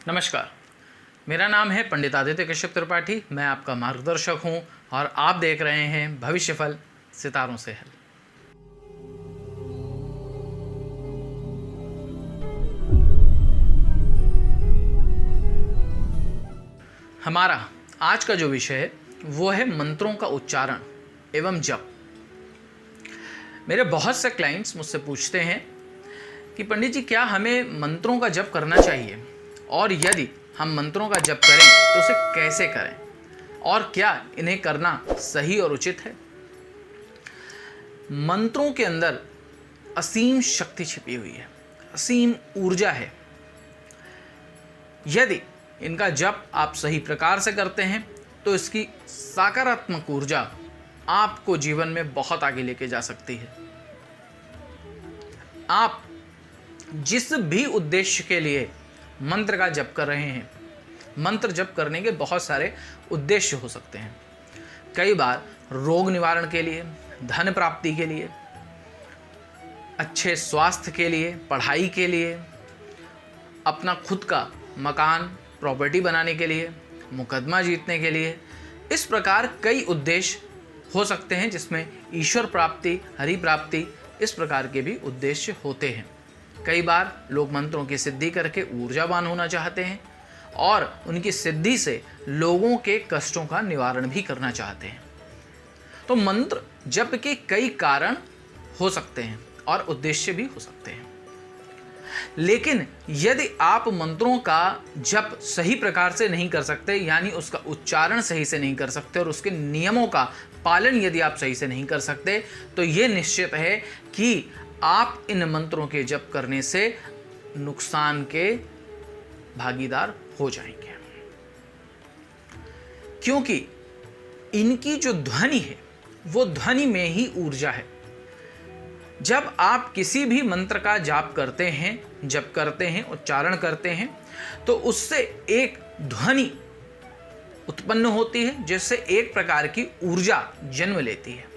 नमस्कार, मेरा नाम है पंडित आदित्य कश्यप त्रिपाठी। मैं आपका मार्गदर्शक हूं और आप देख रहे हैं भविष्यफल सितारों से हल। हमारा आज का जो विषय है वो है मंत्रों का उच्चारण एवं जप। मेरे बहुत से क्लाइंट्स मुझसे पूछते हैं कि पंडित जी, क्या हमें मंत्रों का जप करना चाहिए, और यदि हम मंत्रों का जप करें तो उसे कैसे करें, और क्या इन्हें करना सही और उचित है। मंत्रों के अंदर असीम शक्ति छिपी हुई है, असीम ऊर्जा है। यदि इनका जप आप सही प्रकार से करते हैं तो इसकी सकारात्मक ऊर्जा आपको जीवन में बहुत आगे लेके जा सकती है। आप जिस भी उद्देश्य के लिए मंत्र का जप कर रहे हैं, मंत्र जप करने के बहुत सारे उद्देश्य हो सकते हैं। कई बार रोग निवारण के लिए, धन प्राप्ति के लिए, अच्छे स्वास्थ्य के लिए, पढ़ाई के लिए, अपना खुद का मकान प्रॉपर्टी बनाने के लिए, मुकदमा जीतने के लिए, इस प्रकार कई उद्देश्य हो सकते हैं, जिसमें ईश्वर प्राप्ति, हरि प्राप्ति, इस प्रकार के भी उद्देश्य होते हैं। कई बार लोग मंत्रों की सिद्धि करके ऊर्जावान होना चाहते हैं और उनकी सिद्धि से लोगों के कष्टों का निवारण भी करना चाहते हैं। तो मंत्र जप के कई कारण हो सकते हैं और उद्देश्य भी हो सकते हैं। लेकिन यदि आप मंत्रों का जप सही प्रकार से नहीं कर सकते, यानी उसका उच्चारण सही से नहीं कर सकते और उसके नियमों का पालन यदि आप सही से नहीं कर सकते, तो ये निश्चित है कि आप इन मंत्रों के जप करने से नुकसान के भागीदार हो जाएंगे। क्योंकि इनकी जो ध्वनि है वो ध्वनि में ही ऊर्जा है। जब आप किसी भी मंत्र का जाप करते हैं, जप करते हैं, उच्चारण करते हैं, तो उससे एक ध्वनि उत्पन्न होती है, जिससे एक प्रकार की ऊर्जा जन्म लेती है।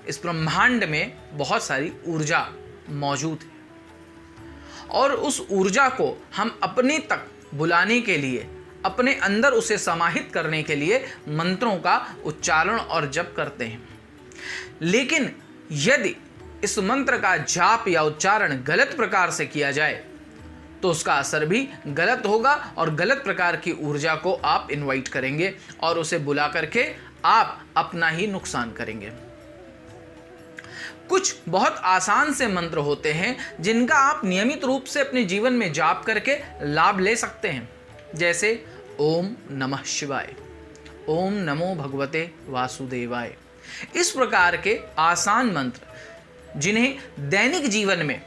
इस ब्रह्मांड में बहुत सारी ऊर्जा मौजूद है और उस ऊर्जा को हम अपने तक बुलाने के लिए, अपने अंदर उसे समाहित करने के लिए मंत्रों का उच्चारण और जप करते हैं। लेकिन यदि इस मंत्र का जाप या उच्चारण गलत प्रकार से किया जाए तो उसका असर भी गलत होगा और गलत प्रकार की ऊर्जा को आप इनवाइट करेंगे और उसे बुला करके आप अपना ही नुकसान करेंगे। कुछ बहुत आसान से मंत्र होते हैं जिनका आप नियमित रूप से अपने जीवन में जाप करके लाभ ले सकते हैं, जैसे ओम नमः शिवाय, ओम नमो भगवते वासुदेवाय। इस प्रकार के आसान मंत्र जिन्हें दैनिक जीवन में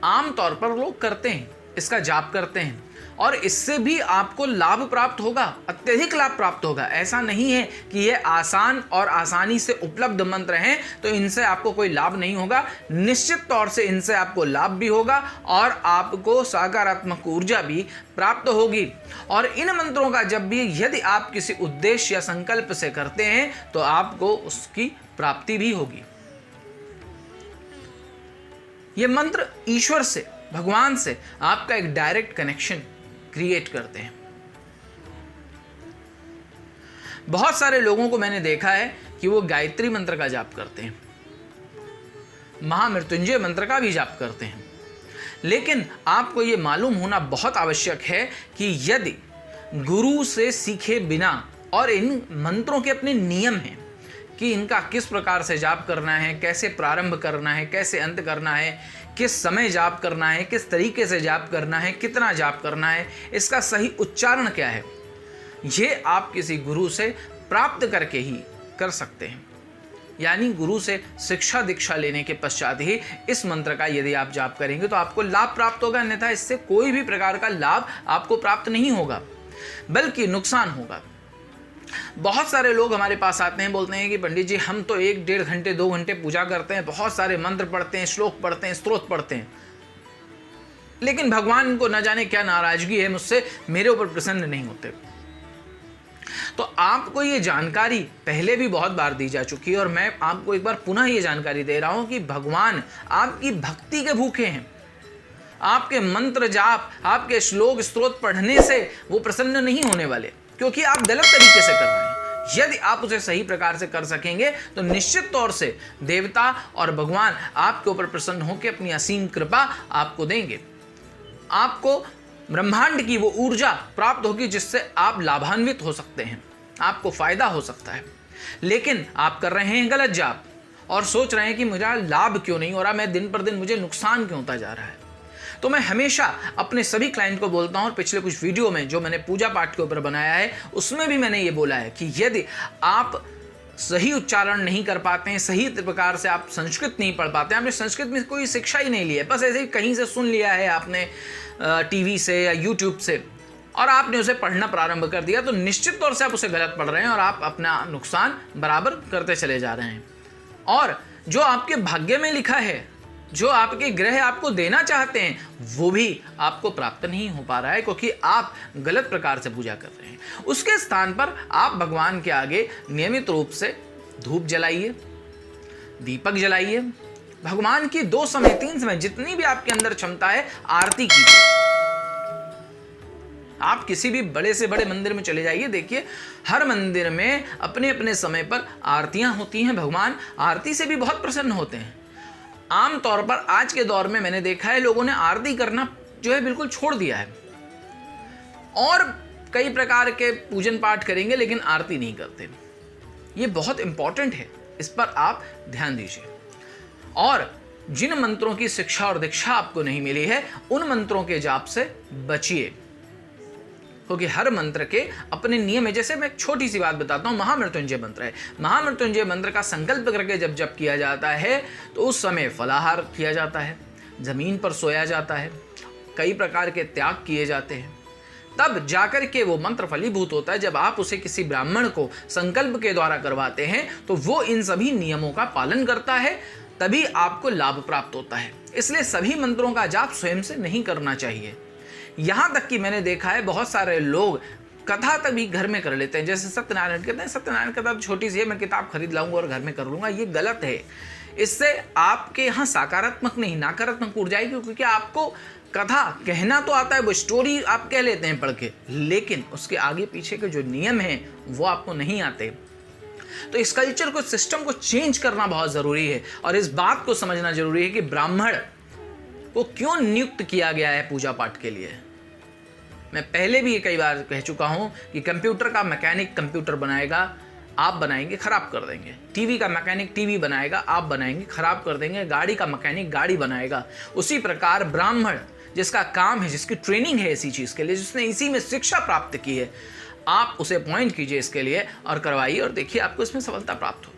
आमतौर पर लोग करते हैं, इसका जाप करते हैं और इससे भी आपको लाभ प्राप्त होगा, अत्यधिक लाभ प्राप्त होगा। ऐसा नहीं है कि ये आसान और आसानी से उपलब्ध मंत्र हैं तो इनसे आपको कोई लाभ नहीं होगा। निश्चित तौर से इनसे आपको लाभ भी होगा और आपको सकारात्मक ऊर्जा भी प्राप्त होगी। और इन मंत्रों का जब भी यदि आप किसी उद्देश्य या संकल्प से करते हैं तो आपको उसकी प्राप्ति भी होगी। ये मंत्र ईश्वर से, भगवान से आपका एक डायरेक्ट कनेक्शन क्रिएट करते हैं। बहुत सारे लोगों को मैंने देखा है कि वो गायत्री मंत्र का जाप करते हैं, महामृत्युंजय मंत्र का भी जाप करते हैं। लेकिन आपको ये मालूम होना बहुत आवश्यक है कि यदि गुरु से सीखे बिना, और इन मंत्रों के अपने नियम हैं कि इनका किस प्रकार से जाप करना है, कैसे प्रारंभ करना है, कैसे अंत करना है, किस समय जाप करना है, किस तरीके से जाप करना है, कितना जाप करना है, इसका सही उच्चारण क्या है, ये आप किसी गुरु से प्राप्त करके ही कर सकते हैं। यानी गुरु से शिक्षा दीक्षा लेने के पश्चात ही इस मंत्र का यदि आप जाप करेंगे तो आपको लाभ प्राप्त होगा, अन्यथा इससे कोई भी प्रकार का लाभ आपको प्राप्त नहीं होगा, बल्कि नुकसान होगा। बहुत सारे लोग हमारे पास आते हैं, बोलते हैं कि पंडित जी, हम तो 1-1.5 घंटे 2 घंटे पूजा करते हैं, बहुत सारे मंत्र पढ़ते हैं, श्लोक पढ़ते हैं, स्तोत्र पढ़ते हैं, लेकिन भगवान को न जाने क्या नाराजगी है मुझसे, मेरे ऊपर प्रसन्न नहीं होते। तो आपको ये जानकारी पहले भी बहुत बार दी जा चुकी है और मैं आपको एक बार पुनः ये जानकारी दे रहा हूं कि भगवान आपकी भक्ति के भूखे हैं, आपके मंत्र जाप, आपके श्लोक स्तोत्र पढ़ने से वो प्रसन्न नहीं होने वाले, क्योंकि आप गलत तरीके से कर रहे हैं। यदि आप उसे सही प्रकार से कर सकेंगे तो निश्चित तौर से देवता और भगवान आपके ऊपर प्रसन्न होकर अपनी असीम कृपा आपको देंगे। आपको ब्रह्मांड की वो ऊर्जा प्राप्त होगी जिससे आप लाभान्वित हो सकते हैं, आपको फायदा हो सकता है। लेकिन आप कर रहे हैं गलत जाप और सोच रहे हैं कि मुझे लाभ क्यों नहीं हो रहा, मैं दिन पर दिन मुझे नुकसान क्यों होता जा रहा है। तो मैं हमेशा अपने सभी क्लाइंट को बोलता हूं, और पिछले कुछ वीडियो में जो मैंने पूजा पाठ के ऊपर बनाया है उसमें भी मैंने ये बोला है कि यदि आप सही उच्चारण नहीं कर पाते हैं, सही प्रकार से आप संस्कृत नहीं पढ़ पाते हैं, आपने संस्कृत में कोई शिक्षा ही नहीं ली है, बस ऐसे ही कहीं से सुन लिया है आपने टीवी से या यूट्यूब से और आपने उसे पढ़ना प्रारंभ कर दिया, तो निश्चित तौर से आप उसे गलत पढ़ रहे हैं और आप अपना नुकसान बराबर करते चले जा रहे हैं। और जो आपके भाग्य में लिखा है, जो आपके ग्रह आपको देना चाहते हैं, वो भी आपको प्राप्त नहीं हो पा रहा है, क्योंकि आप गलत प्रकार से पूजा कर रहे हैं। उसके स्थान पर आप भगवान के आगे नियमित रूप से धूप जलाइए, दीपक जलाइए, भगवान की 2 समय 3 समय जितनी भी आपके अंदर क्षमता है आरती कीजिए। आप किसी भी बड़े से बड़े मंदिर में चले जाइए, देखिए हर मंदिर में अपने अपने समय पर आरतियां होती हैं। भगवान आरती से भी बहुत प्रसन्न होते हैं। आमतौर पर आज के दौर में मैंने देखा है लोगों ने आरती करना जो है बिल्कुल छोड़ दिया है, और कई प्रकार के पूजन पाठ करेंगे लेकिन आरती नहीं करते। ये बहुत इंपॉर्टेंट है, इस पर आप ध्यान दीजिए। और जिन मंत्रों की शिक्षा और दीक्षा आपको नहीं मिली है उन मंत्रों के जाप से बचिए, क्योंकि हर मंत्र के अपने नियम है। जैसे मैं एक छोटी सी बात बताता हूँ, महामृत्युंजय मंत्र है। महामृत्युंजय मंत्र का संकल्प करके जब जप किया जाता है तो उस समय फलाहार किया जाता है, जमीन पर सोया जाता है, कई प्रकार के त्याग किए जाते हैं, तब जाकर के वो मंत्र फलीभूत होता है। जब आप उसे किसी ब्राह्मण को संकल्प के द्वारा करवाते हैं तो वो इन सभी नियमों का पालन करता है, तभी आपको लाभ प्राप्त होता है। इसलिए सभी मंत्रों का जाप स्वयं से नहीं करना चाहिए। यहां तक कि मैंने देखा है बहुत सारे लोग कथा तक भी घर में कर लेते हैं। जैसे सत्यनारायण कहते हैं, सत्यनारायण कथा छोटी सी है, मैं किताब खरीद लाऊंगा और घर में कर लूंगा, ये गलत है। इससे आपके यहाँ सकारात्मक नहीं नकारात्मक ऊर्जा आएगी, क्योंकि आपको कथा कहना तो आता है, वो स्टोरी आप कह लेते हैं पढ़ के, लेकिन उसके आगे पीछे के जो नियम हैं वो आपको नहीं आते। तो इस कल्चर को, सिस्टम को चेंज करना बहुत जरूरी है, और इस बात को समझना जरूरी है कि ब्राह्मण को क्यों नियुक्त किया गया है पूजा पाठ के लिए। मैं पहले भी कई बार कह चुका हूं कि कंप्यूटर का मैकेनिक कंप्यूटर बनाएगा, आप बनाएंगे खराब कर देंगे। टीवी का मैकेनिक टीवी बनाएगा, आप बनाएंगे खराब कर देंगे। गाड़ी का मैकेनिक गाड़ी बनाएगा। उसी प्रकार ब्राह्मण जिसका काम है, जिसकी ट्रेनिंग है इसी चीज़ के लिए, जिसने इसी में शिक्षा प्राप्त की है, आप उसे अपॉइंट कीजिए इसके लिए और करवाइए, और देखिए आपको इसमें सफलता प्राप्त होगी।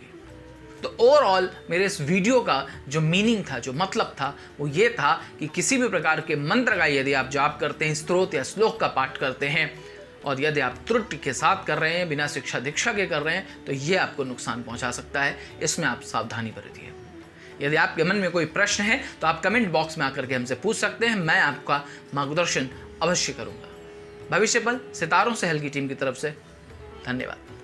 तो ओवरऑल मेरे इस वीडियो का जो मीनिंग था, जो मतलब था, वो ये था कि किसी भी प्रकार के मंत्र का यदि आप जाप करते हैं, स्तोत्र या श्लोक का पाठ करते हैं, और यदि आप त्रुटि के साथ कर रहे हैं, बिना शिक्षा दीक्षा के कर रहे हैं, तो ये आपको नुकसान पहुंचा सकता है। इसमें आप सावधानी बरतिए। यदि आपके मन में कोई प्रश्न है तो आप कमेंट बॉक्स में आकर के हमसे पूछ सकते हैं, मैं आपका मार्गदर्शन अवश्य करूंगा। भविष्य पल सितारों से हल की टीम की तरफ से धन्यवाद।